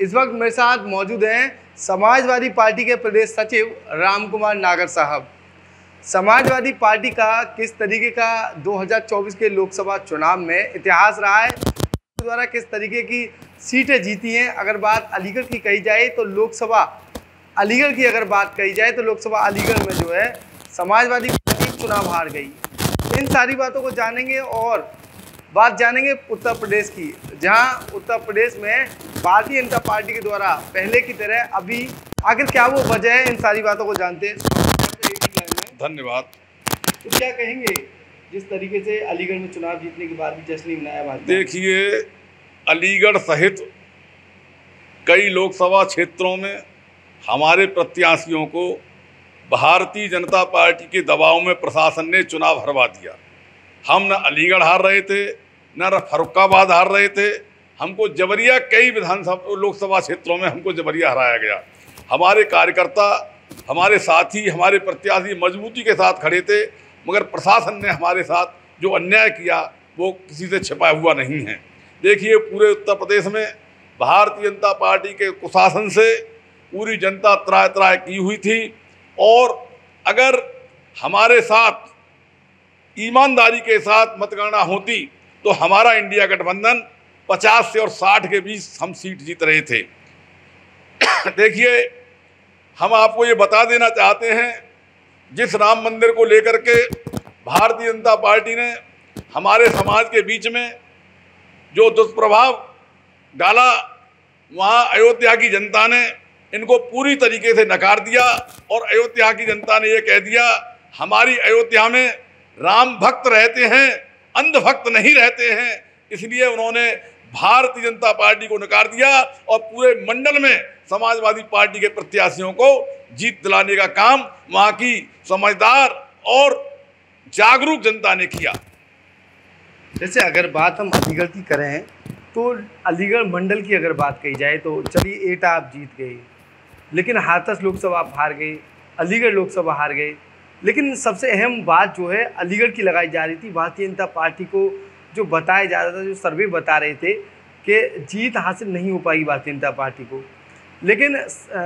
इस वक्त मेरे साथ मौजूद हैं समाजवादी पार्टी के प्रदेश सचिव राम कुमार नागर साहब। समाजवादी पार्टी का किस तरीके का 2024 के लोकसभा चुनाव में इतिहास रहा है, द्वारा किस तरीके की सीटें जीती हैं। अगर बात अलीगढ़ की कही जाए तो लोकसभा अलीगढ़ की अगर बात कही जाए तो लोकसभा अलीगढ़ में जो है समाजवादी पार्टी चुनाव हार गई। इन सारी बातों को जानेंगे और बात जानेंगे उत्तर प्रदेश की, जहां उत्तर प्रदेश में भारतीय जनता पार्टी के द्वारा पहले की तरह अभी आखिर क्या वो वजह है, इन सारी बातों को जानते हैं। धन्यवाद। तो क्या कहेंगे जिस तरीके से अलीगढ़ में चुनाव जीतने के बाद भी जश्न मनाया भाजपा? देखिए, अलीगढ़ सहित कई लोकसभा क्षेत्रों में हमारे प्रत्याशियों को भारतीय जनता पार्टी के दबाव में प्रशासन ने चुनाव हरवा दिया। हम न अलीगढ़ हार रहे थे, न फर्रुखाबाद हार रहे थे। हमको जबरिया कई विधानसभा लोकसभा क्षेत्रों में हमको जबरिया हराया गया। हमारे कार्यकर्ता, हमारे साथी, हमारे प्रत्याशी मजबूती के साथ खड़े थे, मगर प्रशासन ने हमारे साथ जो अन्याय किया वो किसी से छिपा हुआ नहीं है। देखिए, पूरे उत्तर प्रदेश में भारतीय जनता पार्टी के कुशासन से पूरी जनता त्राह त्राह की हुई थी, और अगर हमारे साथ ईमानदारी के साथ मतगणना होती तो हमारा इंडिया गठबंधन 50 से और 60 के बीच हम सीट जीत रहे थे। देखिए, हम आपको ये बता देना चाहते हैं, जिस राम मंदिर को लेकर के भारतीय जनता पार्टी ने हमारे समाज के बीच में जो दुष्प्रभाव डाला, वहाँ अयोध्या की जनता ने इनको पूरी तरीके से नकार दिया, और अयोध्या की जनता ने ये कह दिया हमारी अयोध्या में राम भक्त रहते हैं, अंध भक्त नहीं रहते हैं। इसलिए उन्होंने भारतीय जनता पार्टी को नकार दिया और पूरे मंडल में समाजवादी पार्टी के प्रत्याशियों को जीत दिलाने का काम वहाँ की समझदार और जागरूक जनता ने किया। जैसे अगर बात हम अलीगढ़ की करें तो अलीगढ़ मंडल की अगर बात कही जाए तो चलिए एटा आप जीत गए, लेकिन हाथरस लोकसभा आप हार गए, अलीगढ़ लोकसभा हार गए। लेकिन सबसे अहम बात जो है अलीगढ़ की लगाई जा रही थी, भारतीय जनता पार्टी को जो बताया जा रहा था, जो सर्वे बता रहे थे कि जीत हासिल नहीं हो पाई भारतीय जनता पार्टी को, लेकिन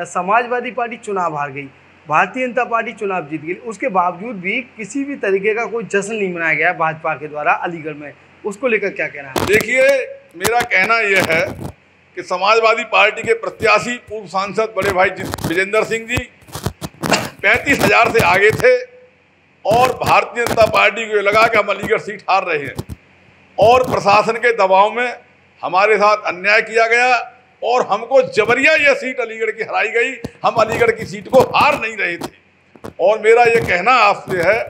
समाजवादी पार्टी चुनाव हार गई, भारतीय जनता पार्टी चुनाव जीत गई। उसके बावजूद भी किसी भी तरीके का कोई जश्न नहीं मनाया गया भाजपा के द्वारा अलीगढ़ में। उसको लेकर क्या कहना है? देखिए, मेरा कहना यह है कि समाजवादी पार्टी के प्रत्याशी पूर्व सांसद बड़े भाई विजेंद्र सिंह जी 35,000 से आगे थे, और भारतीय जनता पार्टी को लगा कि हम अलीगढ़ सीट हार रहे हैं, और प्रशासन के दबाव में हमारे साथ अन्याय किया गया और हमको जबरिया यह सीट अलीगढ़ की हराई गई। हम अलीगढ़ की सीट को हार नहीं रहे थे। और मेरा ये कहना आपसे है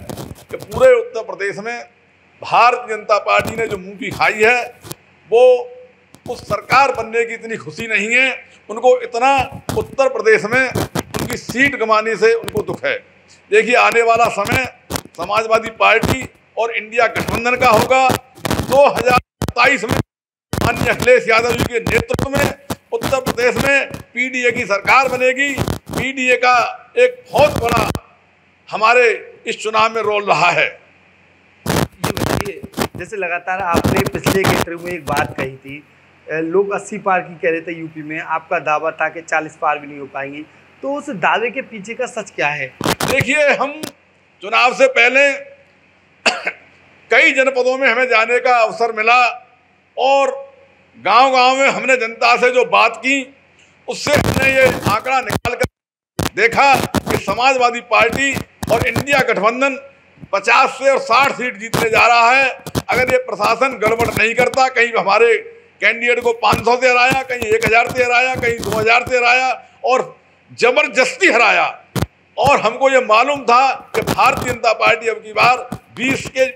कि पूरे उत्तर प्रदेश में भारतीय जनता पार्टी ने जो मुँह की खाई है, वो उस सरकार बनने की इतनी खुशी नहीं है। उनको इतना उत्तर प्रदेश में उनकी सीट गंवाने से उनको दुख है। देखिए, आने वाला समय समाजवादी पार्टी और इंडिया गठबंधन का होगा। 2027 में माननीय अखिलेश यादव जी के नेतृत्व में उत्तर प्रदेश में पीडीए की सरकार बनेगी। पीडीए का एक बहुत बड़ा हमारे इस चुनाव में रोल रहा है। ये बताइए, जैसे लगातार आपने पिछले के इंटरव्यू में एक बात कही थी, लोग 80 पार की कह रहे थे यूपी में, आपका दावा था कि 40 पार भी नहीं हो पाएंगी, तो उस दावे के पीछे का सच क्या है? देखिए, हम चुनाव से पहले कई जनपदों में हमें जाने का अवसर मिला, और गांव-गांव में हमने जनता से जो बात की, उससे हमने ये आंकड़ा निकाल कर देखा कि समाजवादी पार्टी और इंडिया गठबंधन 50 से और 60 सीट जीतने जा रहा है। अगर ये प्रशासन गड़बड़ नहीं करता, कहीं हमारे कैंडिडेट को 500 से हराया, कहीं 1000 से हराया, कहीं 2000 से हराया, और जबरदस्ती हराया। और हमको ये मालूम था कि भारतीय जनता पार्टी अब की बार 20 के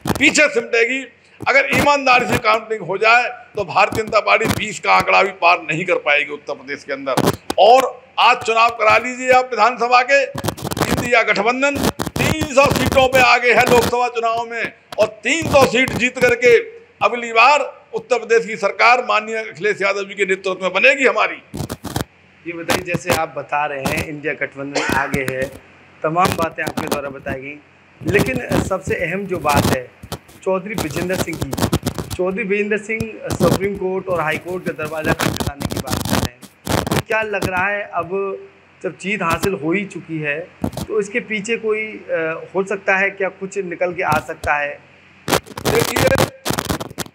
पीछे सिमटेगी। अगर ईमानदारी से काउंटिंग हो जाए तो भारतीय जनता पार्टी 20 का आंकड़ा भी पार नहीं कर पाएगी उत्तर प्रदेश के अंदर। और आज चुनाव करा लीजिए आप विधानसभा के, इंडिया गठबंधन 300 सीटों पे आगे है लोकसभा चुनाव में, और 300 सीट जीत करके अगली बार उत्तर प्रदेश की सरकार माननीय अखिलेश यादव जी के नेतृत्व में बनेगी हमारी। ये बताइए, जैसे आप बता रहे हैं इंडिया गठबंधन आगे है, तमाम बातें आपके द्वारा बताई गई, लेकिन सबसे अहम जो बात है चौधरी विजेंद्र सिंह की, चौधरी विजेंद्र सिंह सुप्रीम कोर्ट और हाई कोर्ट का दरवाजा खटखटाने की बात कर रहे हैं। क्या लग रहा है, अब जब जीत हासिल हो ही चुकी है तो इसके पीछे कोई हो सकता है क्या, कुछ निकल के आ सकता है? देखिए,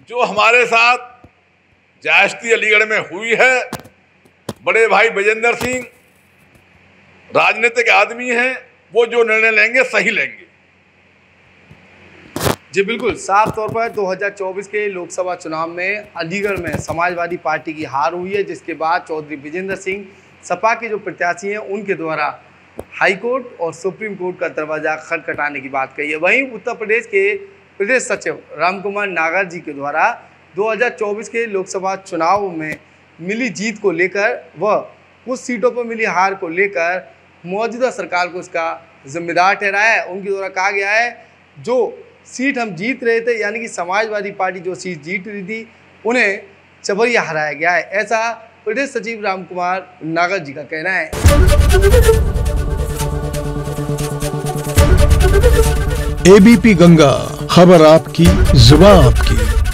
जो हमारे साथ ज्यादती अलीगढ़ में हुई है, बड़े भाई विजेंद्र सिंह राजनीतिक आदमी हैं, वो जो निर्णय लेंगे सही लेंगे। जी बिल्कुल, साफ तौर पर 2024 के लोकसभा चुनाव में अलीगढ़ में समाजवादी पार्टी की हार हुई है, जिसके बाद चौधरी विजेंद्र सिंह सपा के जो प्रत्याशी हैं उनके द्वारा हाईकोर्ट और सुप्रीम कोर्ट का दरवाजा खटखटाने की बात कही है। वहीं उत्तर प्रदेश के प्रदेश सचिव रामकुमार नागर जी के द्वारा 2024 के लोकसभा चुनाव में मिली जीत को लेकर व कुछ सीटों पर मिली हार को लेकर मौजूदा सरकार को इसका जिम्मेदार ठहराया है। उनके द्वारा कहा गया है, जो सीट हम जीत रहे थे, यानी कि समाजवादी पार्टी जो सीट जीत रही थी, उन्हें चबरिया हराया गया है। ऐसा प्रदेश सचिव रामकुमार नागर जी का कहना है। एबीपी गंगा, खबर आपकी, जुबान आपकी।